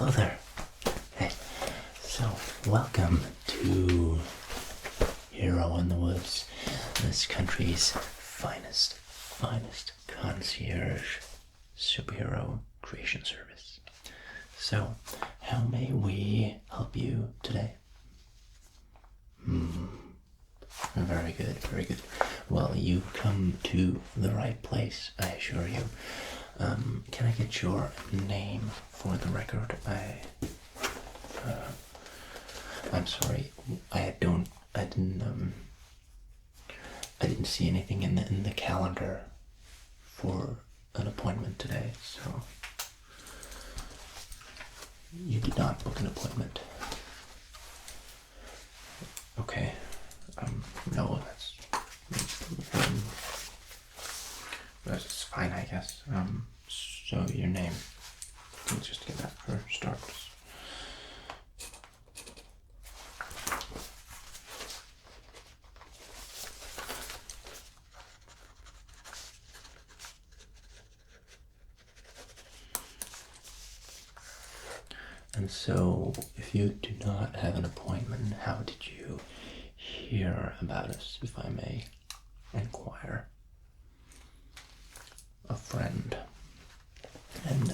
Hello there. Hey, so welcome to Hero in the Woods, this country's finest concierge superhero creation service. So, how may we help you today? Very good, very good. Well, you've come to the right place, I assure you. Can I get your name for the record? I'm sorry, I didn't see anything in the calendar for an appointment today, so you did not book an appointment. Okay. No, that's fine, I guess. So your name. Let's just get that for starters. And so, if you do not have an appointment, how did you hear about us, if I may inquire? A friend. And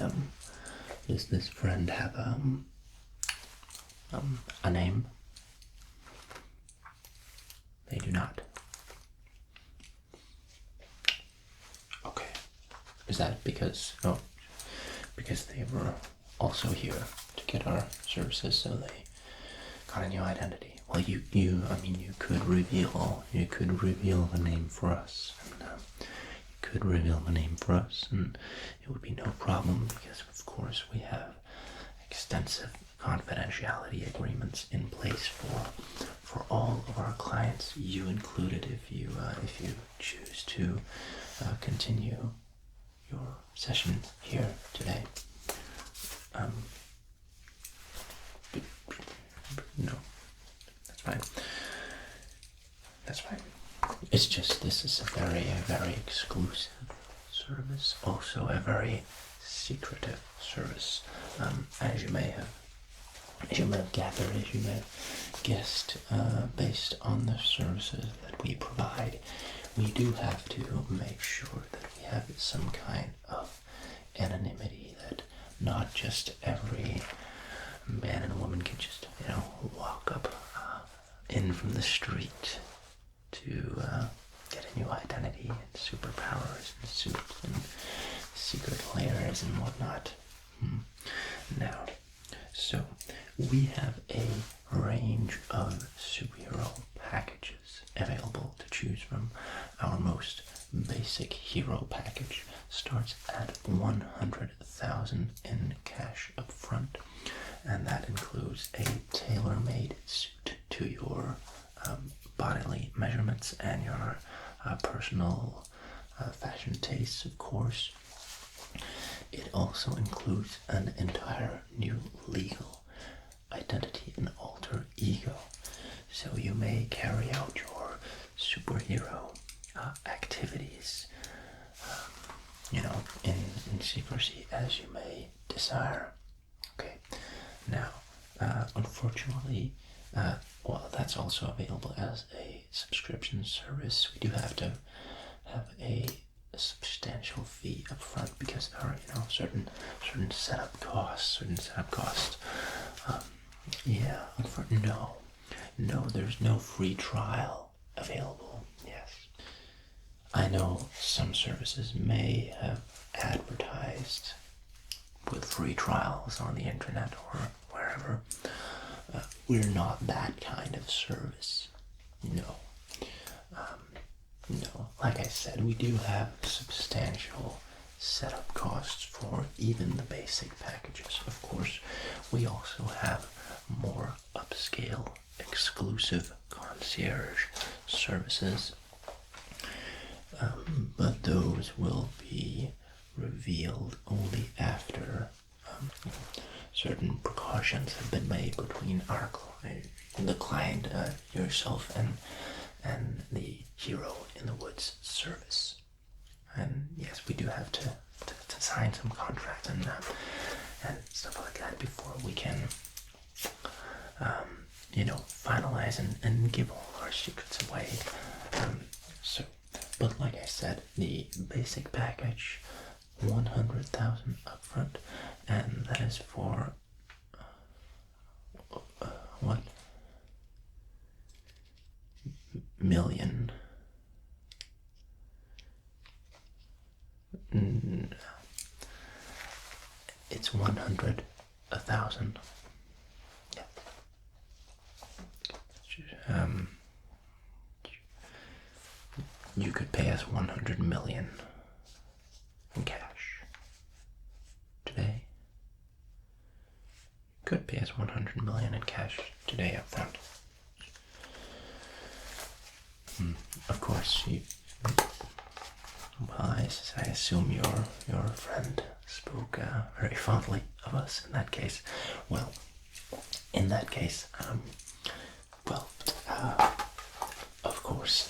does this friend have a name? They do not. Okay. Is that because they were also here to get our services, so they got a new identity? Well, you could reveal the name for us, and it would be no problem, because of course we have extensive confidentiality agreements in place for all of our clients, you included, if you choose to continue your session here today. No, that's fine. It's just, this is a very exclusive service, also a very secretive service. As you may have gathered, as you may have guessed, based on the services that we provide, we do have to make sure that we have some kind of anonymity, that not just every man and woman can just, walk up in from the street to get a new identity and superpowers and suits and secret layers and whatnot. Now, so we have a range of superhero packages available to choose from. Our most basic hero package starts at 100,000 in cash up front, and that includes a tailor-made suit to your bodily measurements and your personal fashion tastes, of course. It also includes an entire new legal identity and alter ego, so you may carry out your superhero activities, in secrecy as you may desire. Okay. Now, unfortunately, that's also available as a subscription service. We do have to have a substantial fee up front, because there are, certain setup costs. No, there's no free trial available. Yes. I know some services may have advertised with free trials on the internet or wherever. We're not that kind of service. No. Like I said, we do have substantial setup costs for even the basic packages. Of course, we also have more upscale, exclusive concierge services, but those will be revealed only after certain precautions have been made between the client, yourself, and the Hero in the Woods service. And yes, we do have to sign some contracts and stuff like that before we can, finalize and give all our secrets away. But like I said, the basic package, 100,000 upfront, and that is for what? Million. It's 100,000. Yeah. You could pay us 100 million in cash today. You could pay us 100 million in cash today up front. Of course, I assume your friend spoke very fondly of us in that case. Well, in that case, of course,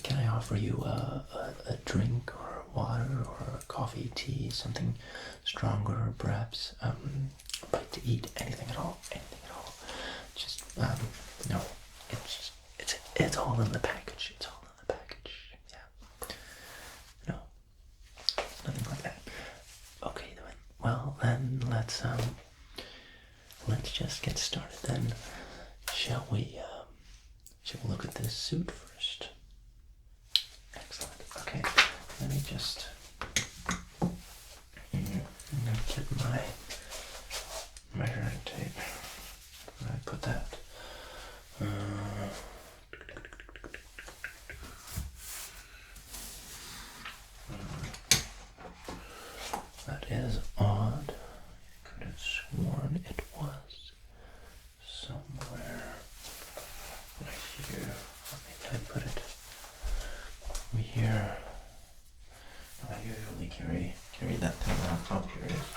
can I offer you a drink or water or coffee, tea, something stronger, perhaps, a bite to eat, anything at all, just, no, it's all in the package, yeah, no, nothing like that. Okay, then, well, then, let's just get started then, shall we look at this suit first? Excellent. Okay, let me just get my measuring tape. Where did I put that? That is odd. I could have sworn it was somewhere right here. Maybe I put it over here. I usually carry that thing around. Oh, here it is.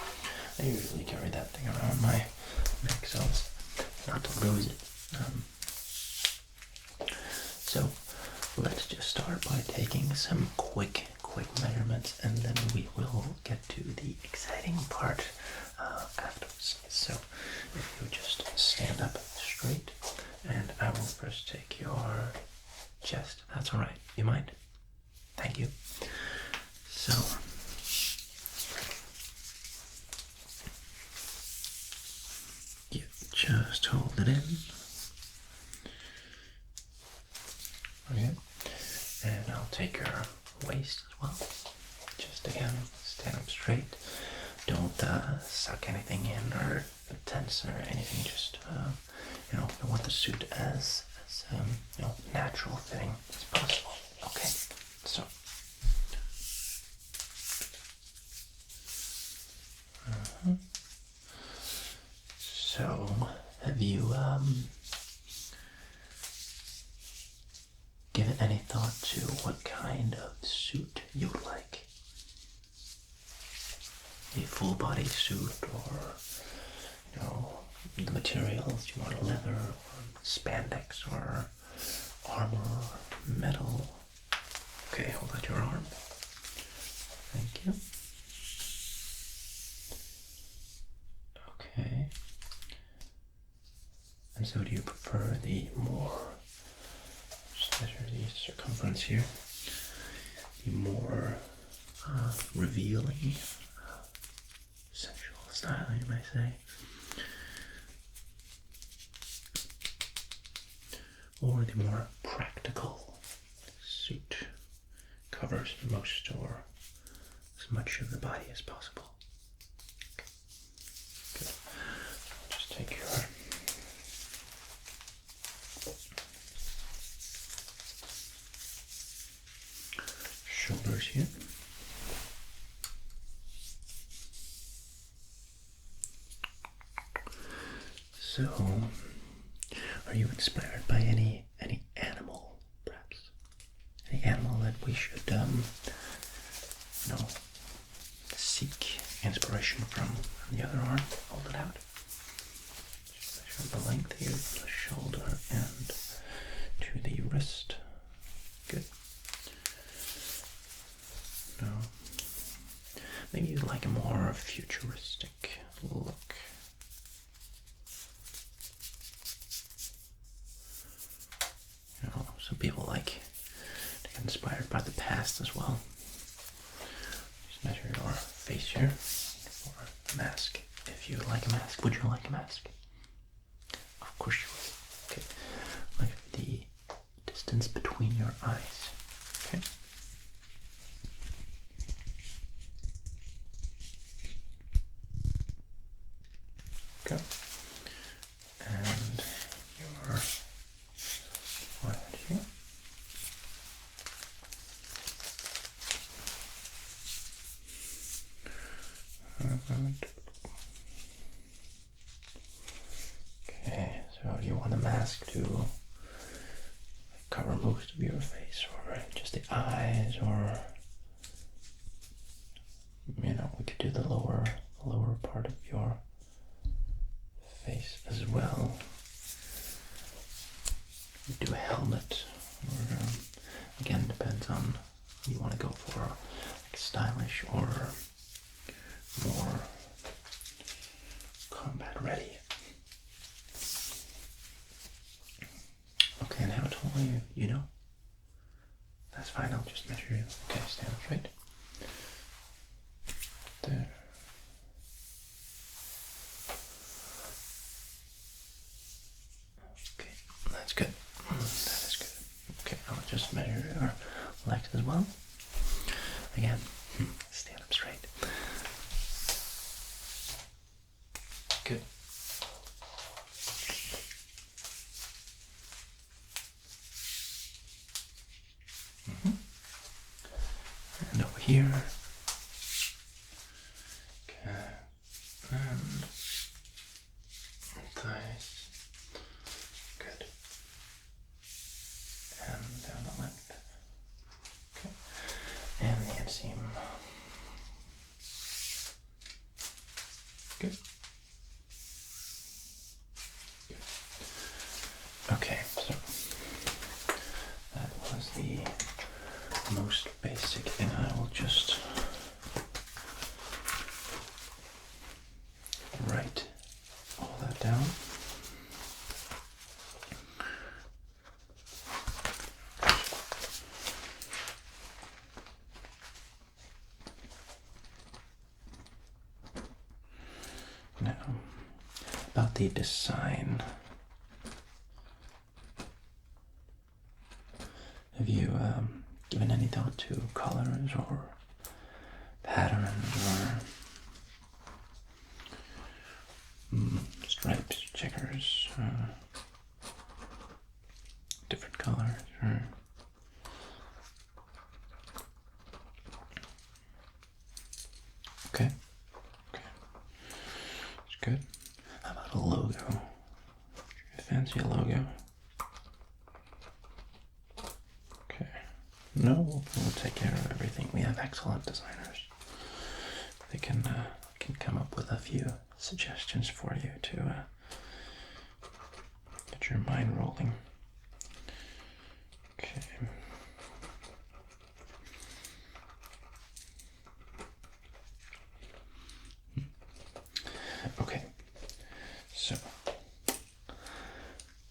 I usually carry that thing around my neck so as not to lose it. So let's just start by taking some quick measurements, and then we will get to the exciting part afterwards. So if you just stand up straight, and I will first take your chest. That's all right. You mind? Thank you. So you just hold it in. Okay. And I'll take your waist as well. Just again, stand up straight. Don't suck anything in or tense or anything. Just I want the suit as natural fitting as possible. Okay. So. So, have you given any thought to what kind of suit you would like? A full body suit, or the materials, you want leather or spandex or armor or metal? Okay, hold out your arm. Thank you. Okay. And so do you prefer the more, just measure the circumference here, the more revealing, sensual style, you may say, or the more practical suit, covers most or as much of the body as possible? Okay. Good. Just take your shoulders here. So, are you inspired by any animal, perhaps? Any animal that we should, seek inspiration from? The other arm, hold it out. Just measure the length here, the shoulder and to the wrist. Good. Now, maybe you like a more futuristic look. You know, some people like to get inspired by the past as well. Just measure your face here for a mask. If you like a mask, would you like a mask? Of course you would. Okay. Measure the distance between your eyes. Okay. Go. And your forehead here. Okay, so you want a mask to cover most of your face, or just the eyes, or you know, we could do the lower part of your face as well. Do a helmet, or again, depends on what you want to go for, like stylish or more combat ready. Okay, and how tall are you? You know? That's fine, I'll just measure you. Okay, stand up straight. There. Okay, that's good. That is good. Okay, I'll just measure your legs as well. Again, stand up straight. Good. And over here. Okay. And thighs. Good. And down the length. Okay. And the inseam. Good. Okay, so that was the most basic, and I will just write all that down. Now, about the design. Have you given any thought to colors or patterns or stripes, checkers, different colors? Or okay, it's good. How about a logo? Fancy a logo? No, we'll take care of everything. We have excellent designers. They can come up with a few suggestions for you to get your mind rolling. Okay. Okay. So.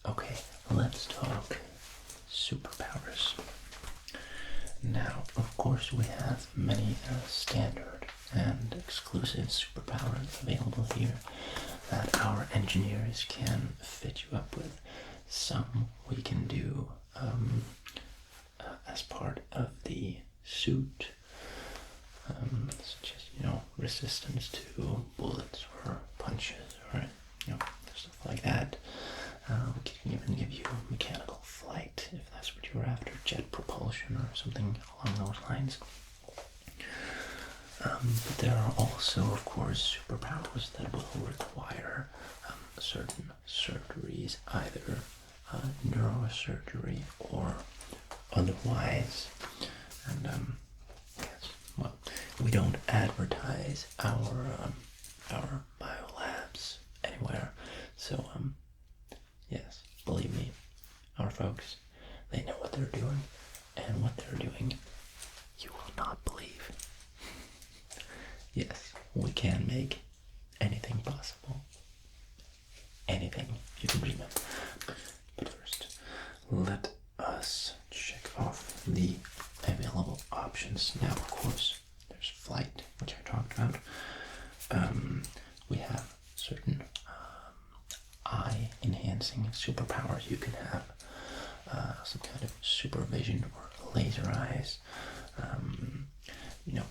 Okay, let's talk superpowers. Now, of course, we have many standard and exclusive superpowers available here that our engineers can fit you up with. Some we can do as part of the suit, such as, you know, resistance to bullets or punches or, you know, stuff like that. We can even give you mechanical flight if that's what you're after, jet propulsion or something along those lines. But there are also, of course, superpowers that will require certain surgeries, either neurosurgery or otherwise. And yes, well, we don't advertise our biolabs anywhere, so yes, believe me, our folks, they know what they're doing, and what they're doing, you will not believe. Yes, we can make anything possible. Anything you can dream of. But first, let us check off the available options. Now, of course, there's flight, which I talked about. We have certain eye enhancing superpowers. You can have some kind of supervision or laser eyes.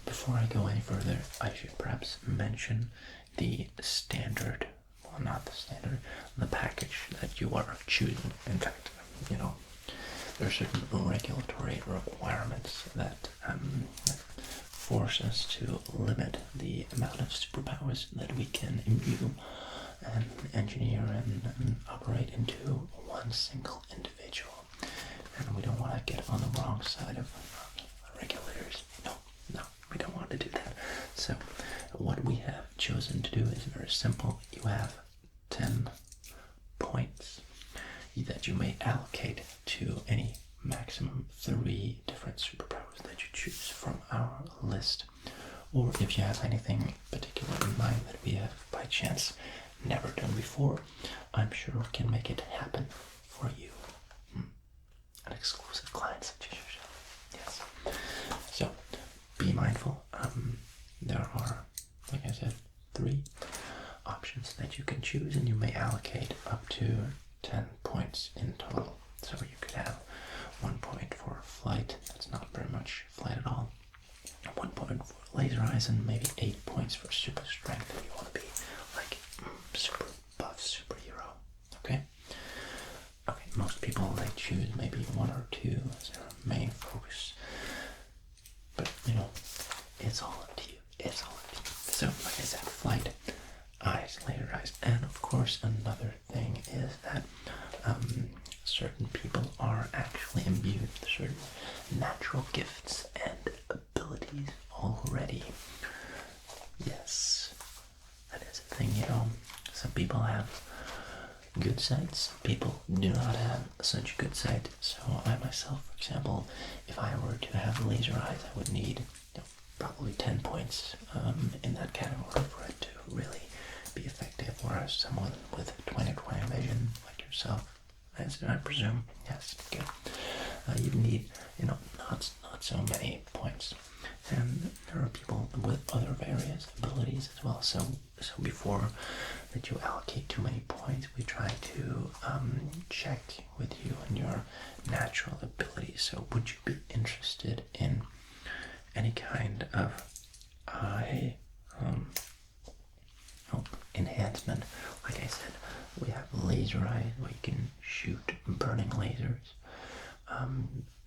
Before I go any further, I should perhaps mention the standard, well, not the standard, the package that you are choosing. In fact, there are certain regulatory requirements that force us to limit the amount of superpowers that we can imbue and engineer and operate into one single individual. And we don't want to get on the wrong side of regulators. No, we don't want to do that. So what we have chosen to do is very simple. You have 10 points that you may allocate to any maximum 3 different superpowers that you choose from our list. Or if you have anything particular in mind that we have by chance never done before, I'm sure we can make it happen for you. An exclusive client such as yourself. Yes. So be mindful. There are, like I said, 3 options that you can choose, and you may allocate up to 10 points in total. So you could have 1 point for flight. That's not very much flight at all. 1 point for laser eyes, and maybe 8 points for super strength if you want to be like super buff superhero. Okay? Okay, most people, they choose maybe 1 or 2 as their main focus. But, it's all up to you. It's all up to you. So, like I said, flight, eyes, laser eyes. And, of course, another thing is that certain people are actually imbued with certain natural gifts and abilities already. Yes, that is a thing, Some people have good sight, some people do not have such good sight. So I myself, for example, if I were to have laser eyes, I would need probably 10 points in that category for it to really be effective, whereas someone with 20/20 vision like yourself, as I presume, yes, good. You need, not so many points. And there are people with other various abilities as well. So before that you allocate too many points, we try to check with you and your natural abilities. So would you be interested in any kind of eye enhancement? Like I said, we have laser eyes where you can shoot burning lasers.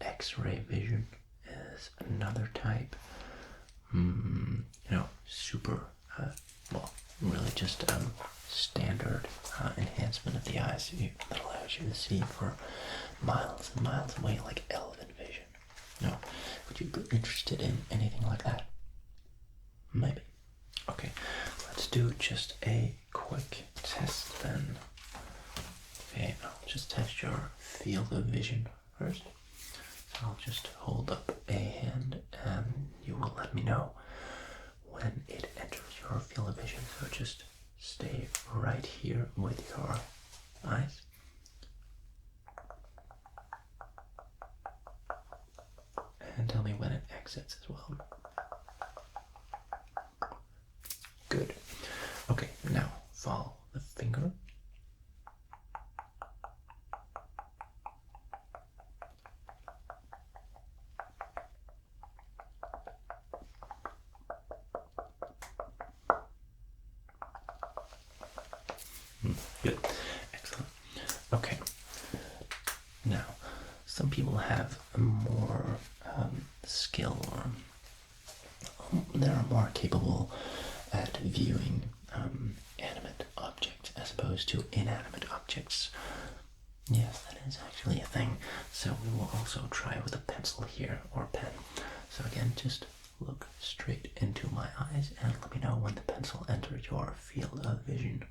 X-ray vision is another type. Super, really just standard enhancement of the eyes that allows you to see for miles and miles away, like elephant vision. No, would you be interested in anything like that? Maybe. Okay, let's do just a quick test then. Okay, I'll just test your field of vision first. So I'll just hold up a hand and you will let me know when it enters your field of vision. So just stay right here with your eyes. And tell me when it exits as well. Good. Okay, now follow the finger. Good. Excellent. Okay. Now, some people have more skill, or they're more capable at viewing animate objects as opposed to inanimate objects. Yes, that is actually a thing. So we will also try with a pencil here, or pen. So again, just look straight into my eyes and let me know when the pencil enters your field of vision.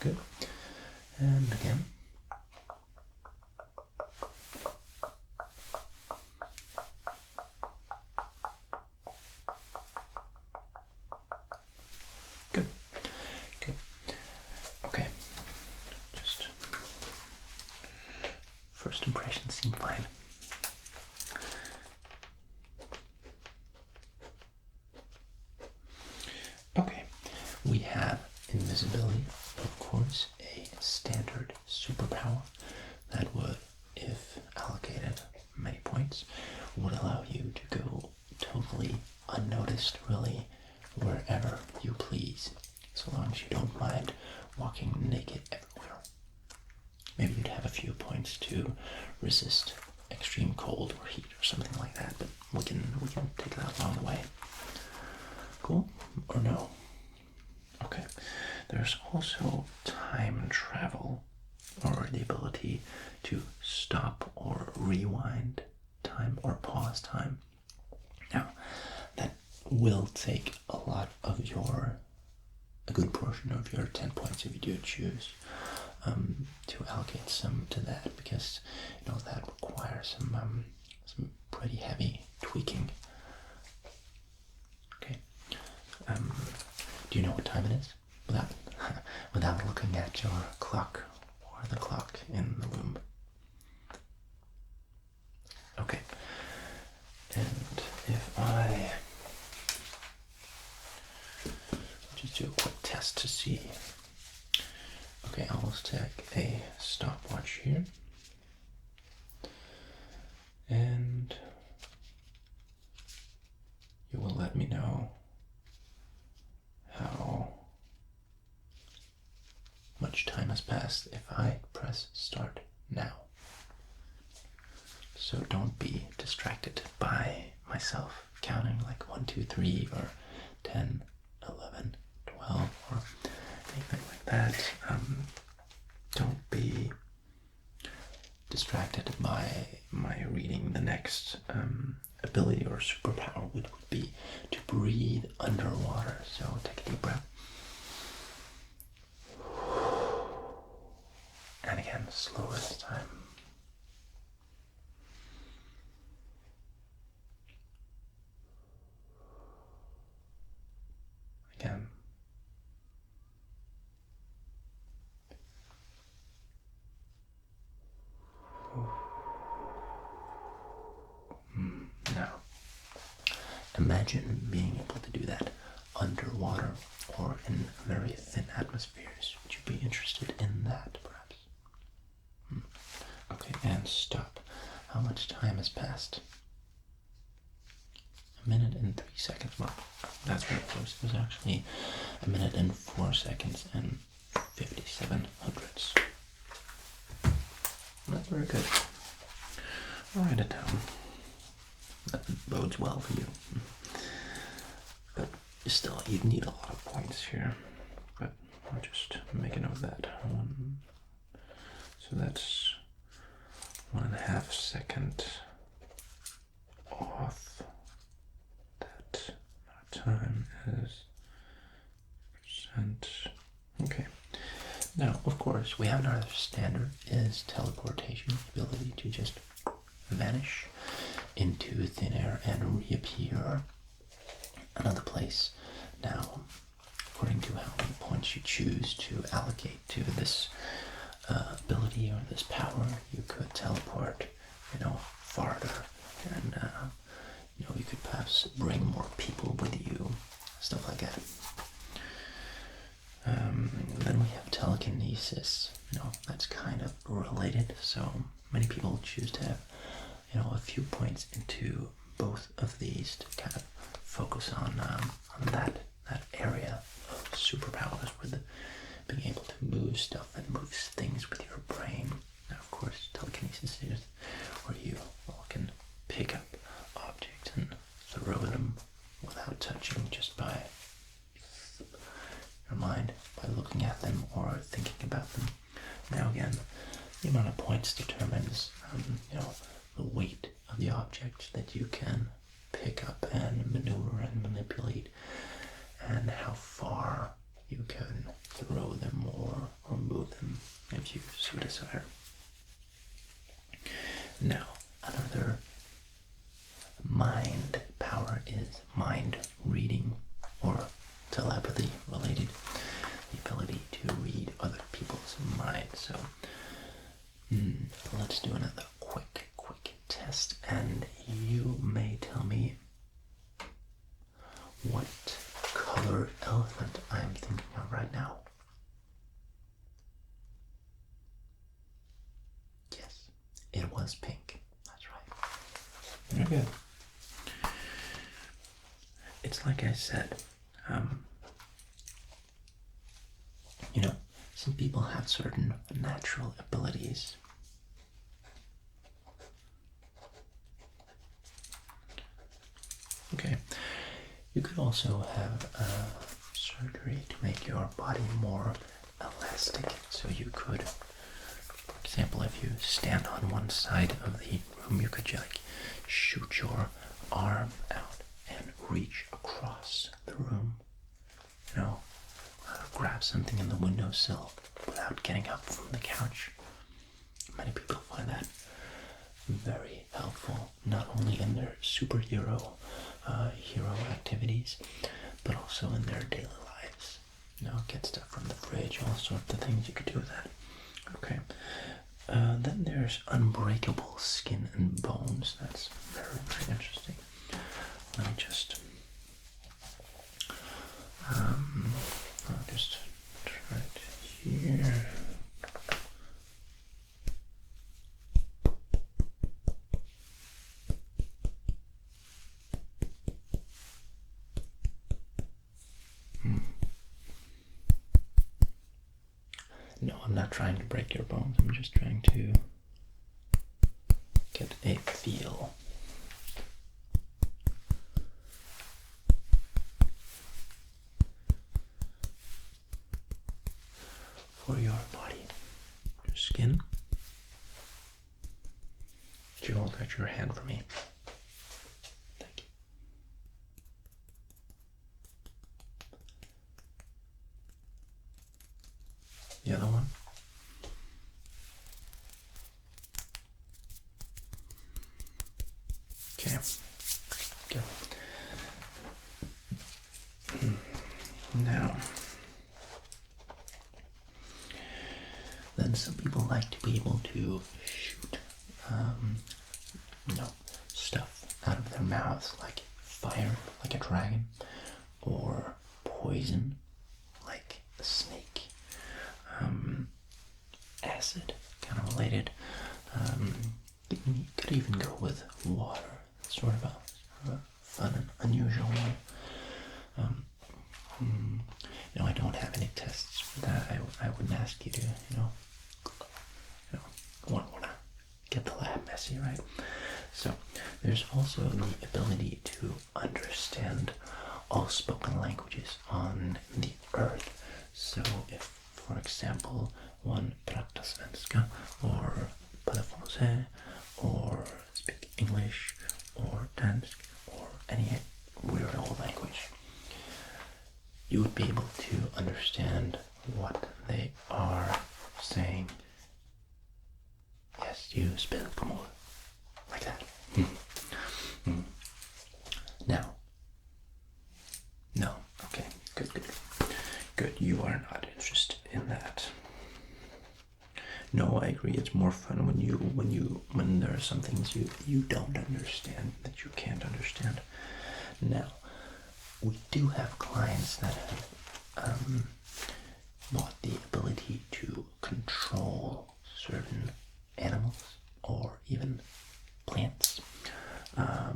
Good. And again. first impressions seem fine. Okay, we have invisibility, of course, a standard superpower that would, if allocated many points, would allow you to go totally unnoticed, really, wherever you please, so long as you don't mind walking naked everywhere. Maybe you'd have a few points to resist extreme cold or heat or something like that, but we can take that along the way. Cool? Or no? Okay. There's also time travel, or the ability to stop or rewind time or pause time. Now, that will take a good portion of your 10 points if you do choose to allocate some to that, because that requires some pretty heavy tweaking. Okay. Do you know what time it is without looking at your clock or the clock in the room? Okay. And if I just do a quick test to see. Okay, I'll just take a stopwatch here. And you will let me know how much time has passed if I press start now. So don't be distracted by myself counting like 1, 2, 3 or 10, 11, 12 or anything like that. Don't be distracted by my reading the next ability or superpower, which would be to breathe underwater. So take a deep breath. And again, slower this time. Again. Now, imagine being able to do that underwater or in very thin atmospheres. Would you be interested in that, perhaps? Okay, and stop. How much time has passed? 1 minute and 3 seconds. Well, that's very close. It was actually 1 minute and 4 seconds and 57 hundredths. That's very good. I'll write it down. That bodes well for you. But still, you'd need a lot of points here. But I'll just make a note of that. So that's 1.5 second off that time is percent. Okay. Now, of course, we have another standard, is teleportation, the ability to just vanish into thin air and reappear another place. Now, according to how many points you choose to allocate to this ability or this power, you could teleport, farther, and you could perhaps bring more people with you, stuff like that. Then we have telekinesis. That's kind of related. So many people choose to have, a few points into both of these to kind of focus on that area of superpowers, with being able to move stuff and move things with your brain. Now, of course, telekinesis is where you can pick up objects and throw them without touching, just by your mind, by looking at them or thinking about them. Now again, the amount of points determines, the weight of the object that you can pick up and maneuver and manipulate, and how far you can throw them or move them if you so desire. Now, another mind power is mind reading, or telepathy related, the ability to read other people's minds. So let's do another test, and you may tell me what color elephant I'm thinking of right now. Yes, it was pink. That's right. Very good. It's like I said, you know, some people have certain natural abilities. Okay, you could also have surgery to make your body more elastic. So you could, for example, if you stand on one side of the room, you could like shoot your arm out and reach across the room. You know, grab something in the windowsill without getting up from the couch. Many people find that very helpful, not only in their superhero hero activities, but also in their daily lives. You know, get stuff from the fridge, all sorts of things you could do with that. Okay. Then there's unbreakable skin and bones. That's very, very interesting. Let me just I'll just try it here. No, I'm not trying to break your bones. I'm just trying to get a feel. For your body, your skin. Could you hold out your hand for me? Thank you. The other one. Okay. Good. Now, then some people like to be able to shoot, you know, stuff out of their mouths, like fire, like a dragon, or poison, like a snake, acid, kind of related. You could even go with water, sort of a fun and unusual one. You know, I don't have any tests for that. I wouldn't ask you to, you know, want to get the lab messy, right? So there's also the ability to understand all spoken languages on the earth. So if, for example, one pratar svenska or pratar or speak English or dansk or any weird old language, you would be able to understand what they are saying. Yes, you spell more like that. Now, no, okay, good. You are not interested in that. No, I agree. It's more fun when there are some things you don't understand that you can't understand. Now, we do have clients that have bought the ability to control certain animals or even plants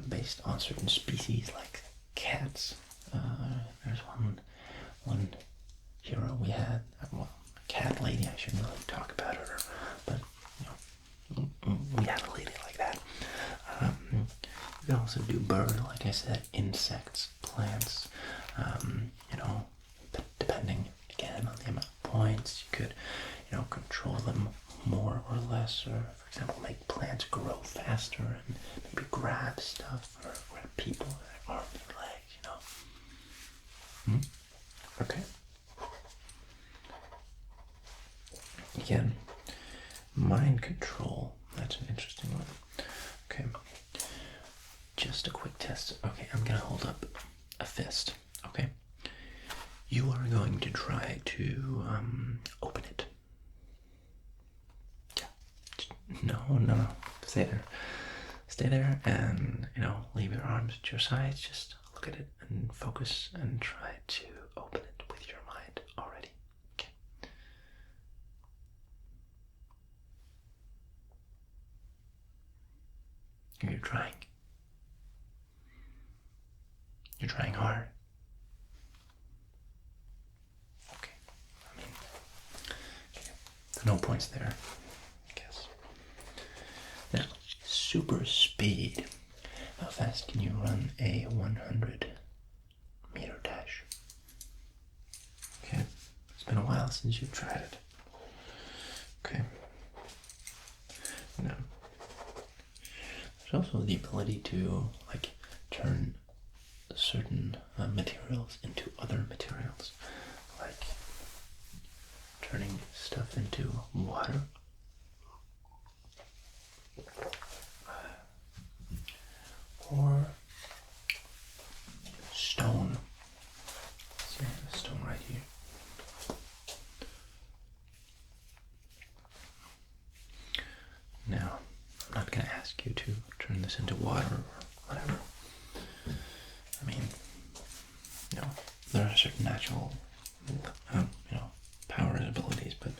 based on certain species, like cats. There's one hero we had, well, a cat lady. I shouldn't really talk about her, but you know, we had a lady like that. You can also do bird, like I said, insects, plants. You know, depending again on the amount of points, you could, you know, control them more or less, or for example, make plants grow faster and maybe grab stuff or grab people with their arms or legs, you know. Okay. Again, mind control. That's an interesting one. Okay. Just a quick test. Okay, I'm gonna hold up a fist. Okay. You are going to try to open it. Yeah. No. Stay there. stay there and, leave your arms at your sides. Just look at it and focus and try to open it with your mind already. Okay. You're trying. You're trying hard. Okay. No points there, I guess. Now, super speed. How fast can you run a 100-meter dash? Okay. It's been a while since you've tried it. Okay. Now, there's also the ability to, turn certain materials into other materials. Like turning stuff into water. Or stone. See, I have a stone right here. Now, I'm not going to ask you to turn this into water or whatever. There are certain natural, power and abilities, but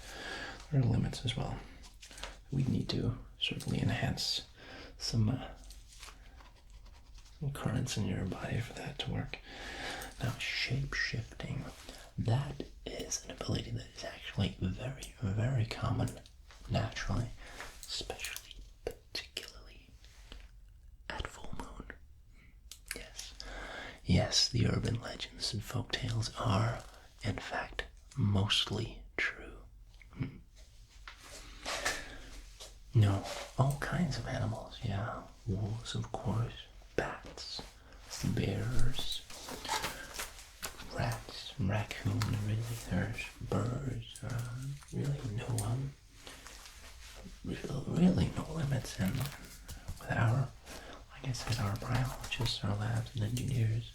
there are limits as well. We need to certainly enhance some currents in your body for that to work. Now, shape-shifting, that is an ability that is actually very, very common naturally, particularly at full moon. Yes, the urban legends and folktales are, in fact, mostly true. No, all kinds of animals, yeah. Wolves, of course, bats, bears, rats, raccoons, really, there's birds, really no limits. And with our, like I said, our biologists, our labs and engineers,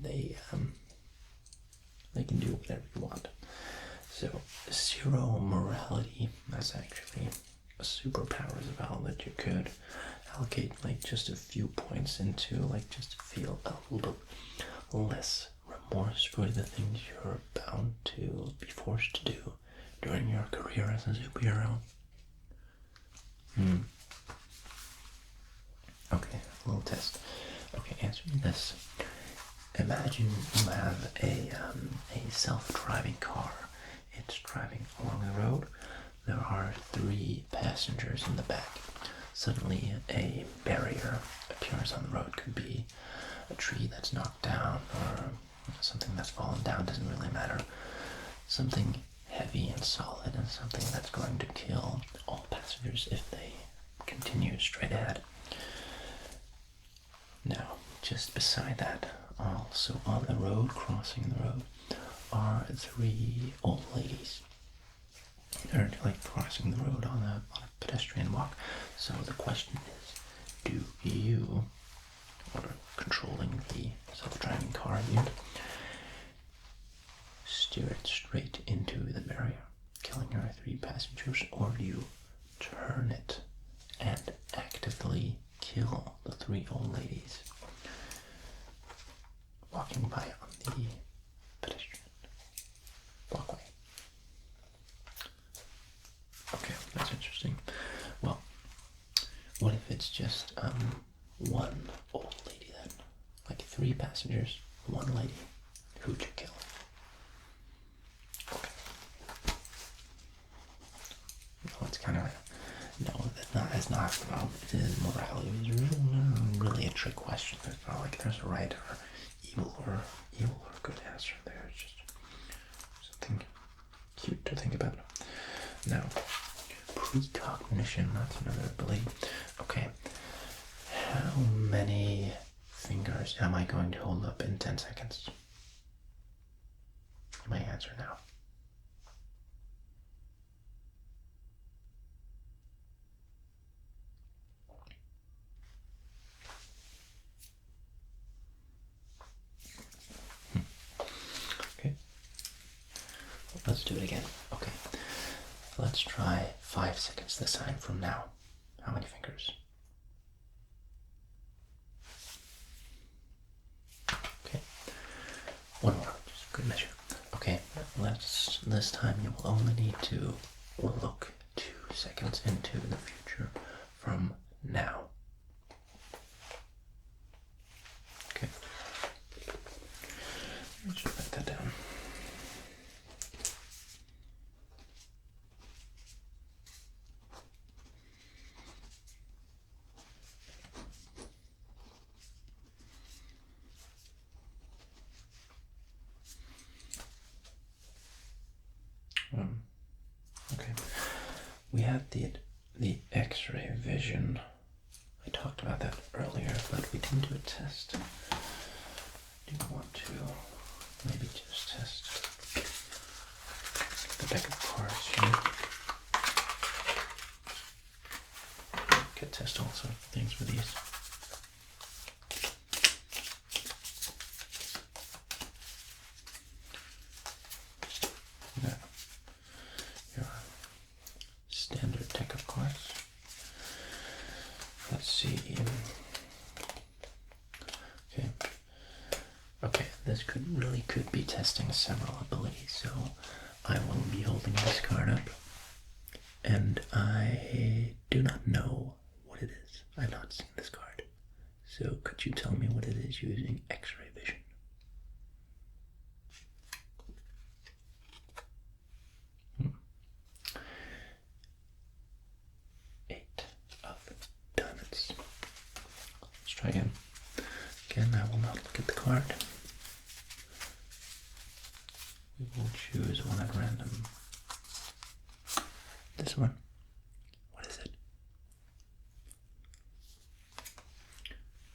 they can do whatever you want. So zero morality, that's actually a superpower as well that you could allocate just a few points into, just to feel a little less remorse for the things you're bound to be forced to do during your career as a superhero. Okay, a little test. Okay, answer me this. Imagine you have a self-driving car. It's driving along the road. There are 3 passengers in the back. Suddenly a barrier appears on the road. Could be a tree that's knocked down or something that's fallen down, doesn't really matter. Something heavy and solid and something that's going to kill all passengers if they continue straight ahead. Now, just beside that, also on the road, crossing the road, are 3 old ladies. They're crossing the road on a pedestrian walk. So the question is, do you, or controlling the self-driving car unit, steer it straight into the barrier, killing our 3 passengers, or do you turn it and actively kill the 3 old ladies walking by on the pedestrian walkway? Okay, that's interesting. Well, what if it's just 1 old lady then? 3 passengers, 1 lady. Who'd you kill? Okay. No, it's kind of it's not about morality. It's really a trick question. There's not there's a right or evil or good answer there. It's just something cute to think about. Now, precognition, that's another ability. Okay, how many fingers am I going to hold up in 10 seconds? You may answer now. Okay. Let's do it again. Okay. Let's try 5 seconds this time from now. How many fingers? this time you will only need to look 2 seconds into the future from now. Okay. Let's just write that down. Okay. We had the X-ray vision. I talked about that earlier, but we didn't do a test. Do you want to maybe just test the deck of cards here? You could test all sorts of things with these. Your standard deck of cards. Let's see. Okay, this could be testing several abilities, so I will be holding this card up, and I do not know what it is. I've not seen this card. So could you tell me what it is using X-ray vision? Eight of diamonds. Let's try again. Again, I will not look at the card. We will choose one at random. This one. What is it?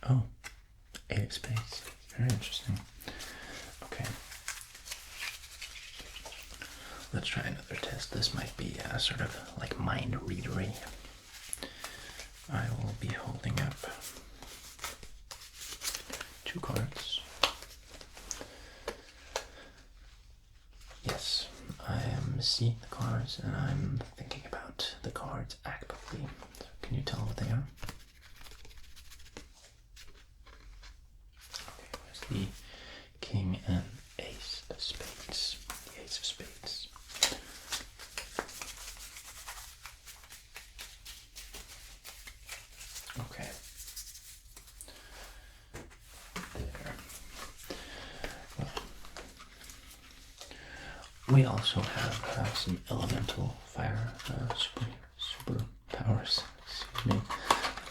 Oh, 8 of spades. Very interesting. Okay. Let's try another test. This might be sort of like mind readery. I will be holding up 2 cards. Yes, I am seeing the cards and I'm thinking about the cards actively. So can you tell what they are? Okay, where's the king and ace of spades? The ace of spades. Okay. There. Well, we also have some elemental fire superpowers. Excuse me.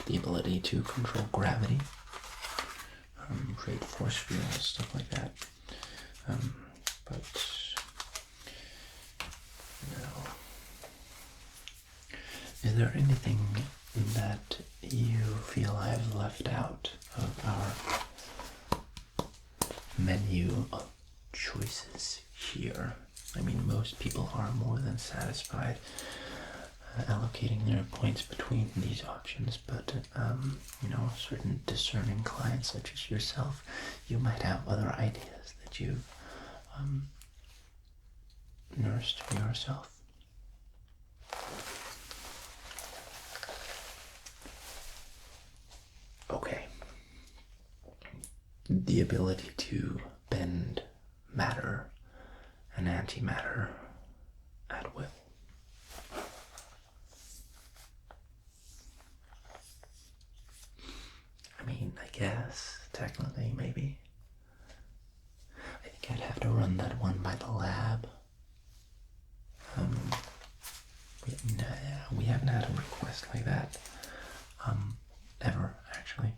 The ability to control gravity, create force fields, stuff like that. But no. Is there anything that you feel I've left out of our menu of choices here? I mean, most people are more than satisfied allocating their points between these options, but you know, certain discerning clients such as yourself, you might have other ideas that you've nursed for yourself. Okay. The ability to bend matter and antimatter at will. I mean, I guess, technically, maybe. I think I'd have to run that one by the lab. We haven't had a request like that, ever, actually.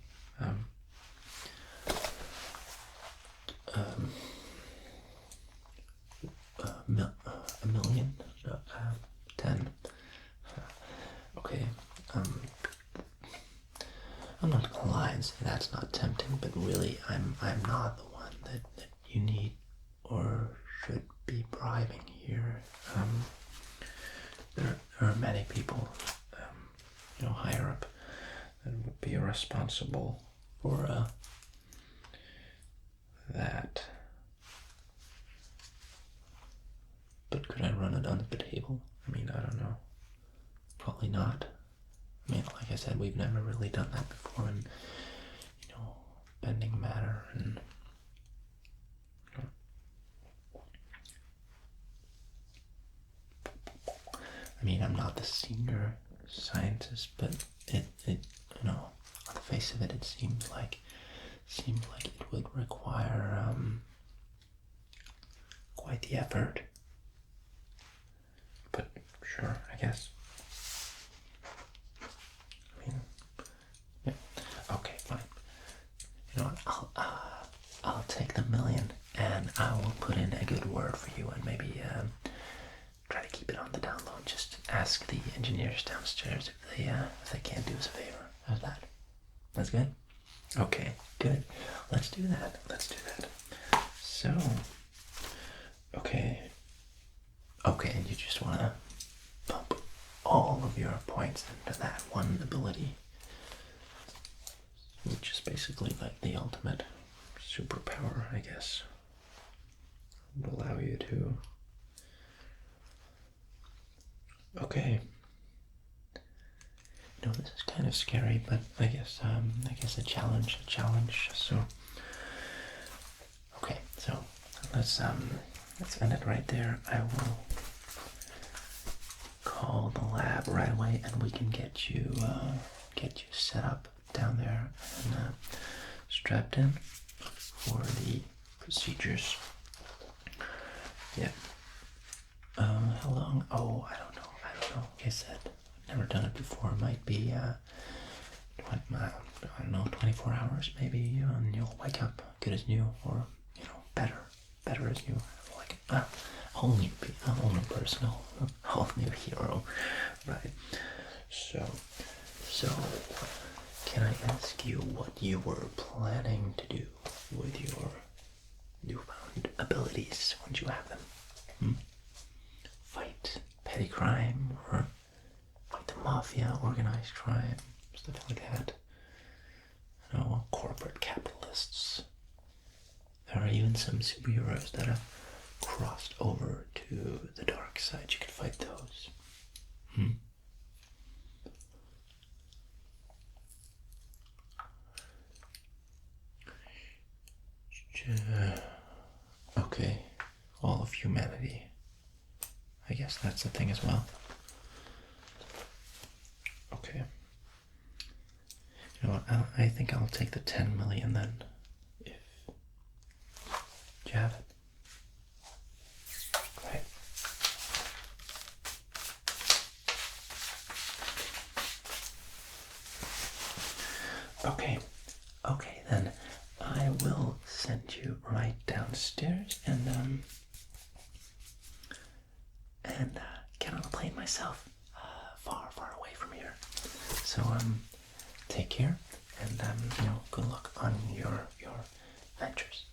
A million? 10. Okay, I'm not gonna lie and say that's not tempting, but really, I'm not the one that you need or should be bribing here. There are many people, you know, higher up that would be responsible for that. But could I run it under the table? I mean, I don't know. Probably not. I mean, like I said, we've never really done that before, and you know, bending matter and I mean, I'm not the senior scientist, but it you know, on the face of it, it seems like it would require quite the effort. But sure, I guess. I mean, yeah. Okay, fine. You know what? I'll take the $1 million, and I will put in a good word for you, and maybe try to keep it on the down low. Just ask the engineers downstairs if they can't do us a favor. How's that? That's good? Okay, good. Let's do that. So, okay, and you just want to pump all of your points into that one ability, which is basically like the ultimate superpower, I guess. It would allow you to. Okay. You know, this is kind of scary, but I guess a challenge. So, okay, so let's end it right there. I will call the lab right away, and we can get you set up down there and strapped in for the procedures. Yeah. How long? Oh, I don't know. Like I said, I've never done it before. It might be, I don't know, 24 hours maybe, and you'll wake up good as new, or, better as new. Like a whole new person, a whole new hero, right? So, can I ask you what you were planning to do with your newfound abilities once you have them? Fight petty crime, or fight the mafia, organized crime, stuff like that. Corporate capitalists. There are even some superheroes that have crossed over to the dark side. You could fight those. Okay, all of humanity. I guess that's the thing as well. Okay. You know what? I think I'll take the 10 million then. Do you have it? Great. Okay then. I will send you right downstairs and get on a plane myself, far away from here. So take care, and good luck on your ventures.